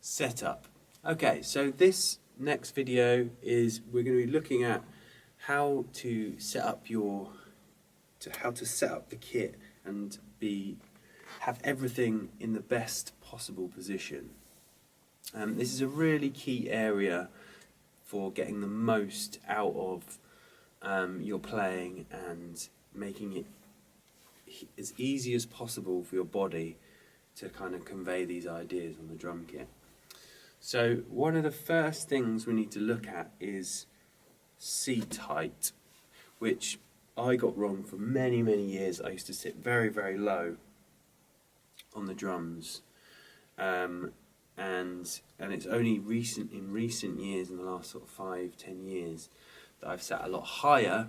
setup. Okay, so this next video is we're going to be looking at how to set up the kit and have everything in the best possible position. This is a really key area for getting the most out of your playing and making it as easy as possible for your body to kind of convey these ideas on the drum kit. So one of the first things we need to look at is seat height, which I got wrong for many years. I used to sit very low on the drums, and it's only in recent years, in the last sort of 5-10 years, that I've sat a lot higher,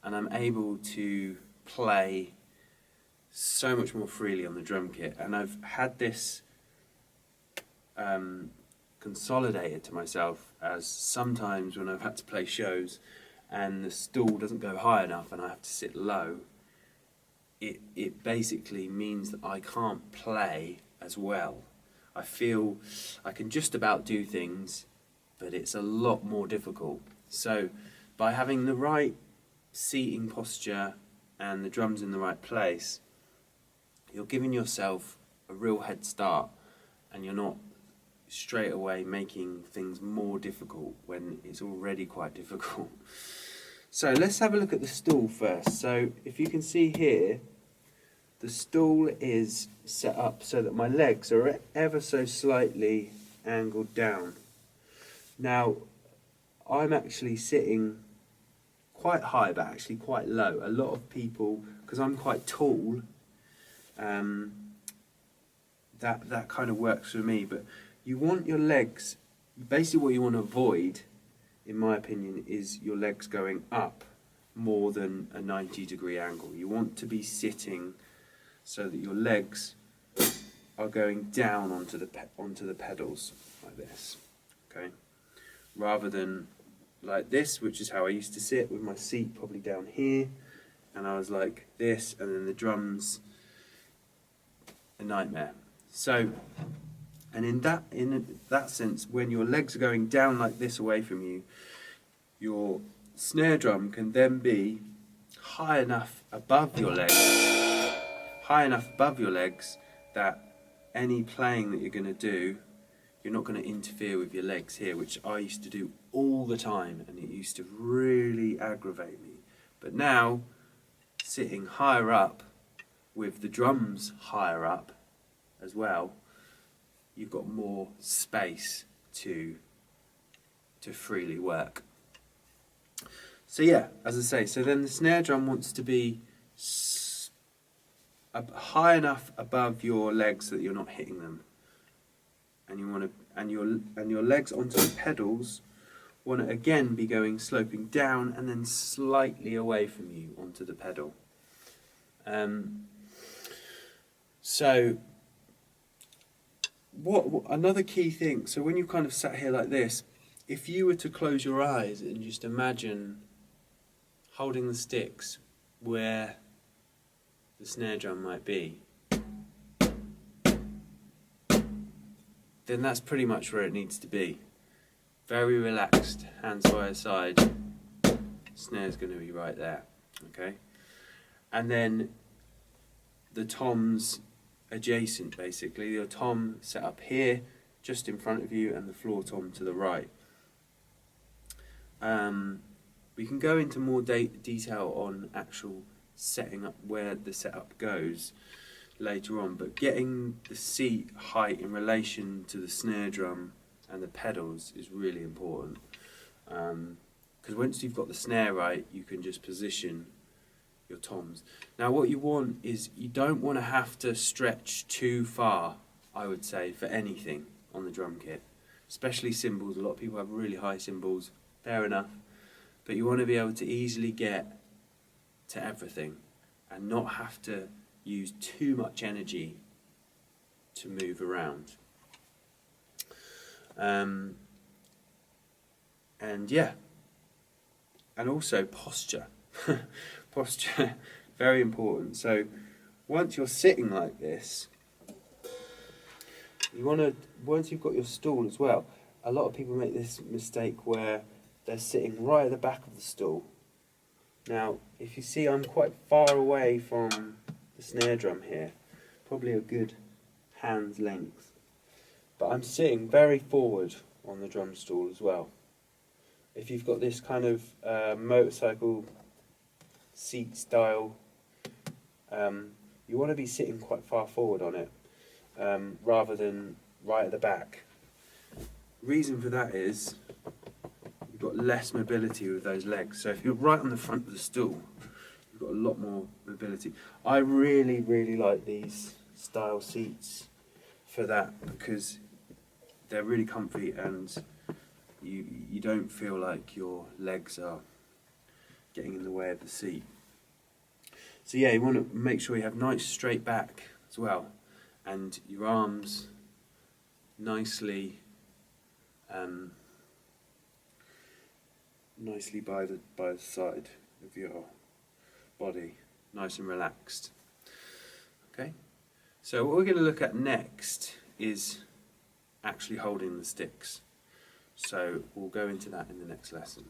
and I'm able to play so much more freely on the drum kit. And I've had this consolidated to myself, as sometimes when I've had to play shows and the stool doesn't go high enough and I have to sit low, it basically means that I can't play as well. I feel I can just about do things, but it's a lot more difficult. So by having the right seating posture and the drums in the right place, you're giving yourself a real head start, and you're not straight away making things more difficult when it's already quite difficult. So let's have a look at the stool first. So if you can see here, the stool is set up so that my legs are ever so slightly angled down. Now I'm actually sitting quite high but actually quite low. A lot of people, because I'm quite tall, that kind of works for me. But you want your legs, basically what you want to avoid, in my opinion, is your legs going up more than a 90-degree angle. You want to be sitting so that your legs are going down onto the pedals like this, okay? Rather than like this, which is how I used to sit, with my seat probably down here, and I was like this, and then the drums, a nightmare. So, and in that sense, when your legs are going down like this away from you, your snare drum can then be high enough above your legs that any playing that you're going to do, you're not going to interfere with your legs here, which I used to do all the time, and it used to really aggravate me. But now, sitting higher up with the drums higher up as well, you've got more space to freely work. So yeah, as I say, so then the snare drum wants to be high enough above your legs so that you're not hitting them, and you want to, and your legs onto the pedals want to again be sloping down and then slightly away from you onto the pedal. So another key thing, so when you kind of sat here like this, if you were to close your eyes and just imagine holding the sticks where the snare drum might be, then that's pretty much where it needs to be. Very relaxed, hands by your side, snare's going to be right there, okay? And then the toms adjacent, basically. Your tom set up here, just in front of you, and the floor tom to the right. We can go into more detail on actual setting up, where the setup goes later on, but getting the seat height in relation to the snare drum and the pedals is really important, because once you've got the snare right, you can just position your toms. Now what you want is, you don't want to have to stretch too far, I would say, for anything on the drum kit, especially cymbals. A lot of people have really high cymbals, fair enough, but you want to be able to easily get to everything and not have to use too much energy to move around. And yeah, and also posture. Posture, very important. So once you're sitting like this, you want to, once you've got your stool as well, a lot of people make this mistake where they're sitting right at the back of the stool. Now, if you see, I'm quite far away from the snare drum here, probably a good hand's length. But I'm sitting very forward on the drum stool as well. If you've got this kind of motorcycle seat style, you want to be sitting quite far forward on it, rather than right at the back. Reason for that is you've got less mobility with those legs. So if you're right on the front of the stool, you've got a lot more mobility. I really, really like these style seats for that, because they're really comfy and you don't feel like your legs are getting in the way of the seat. So yeah, you want to make sure you have nice straight back as well, and your arms nicely by the side of your body, nice and relaxed. Okay, so what we're going to look at next is actually holding the sticks. So we'll go into that in the next lesson.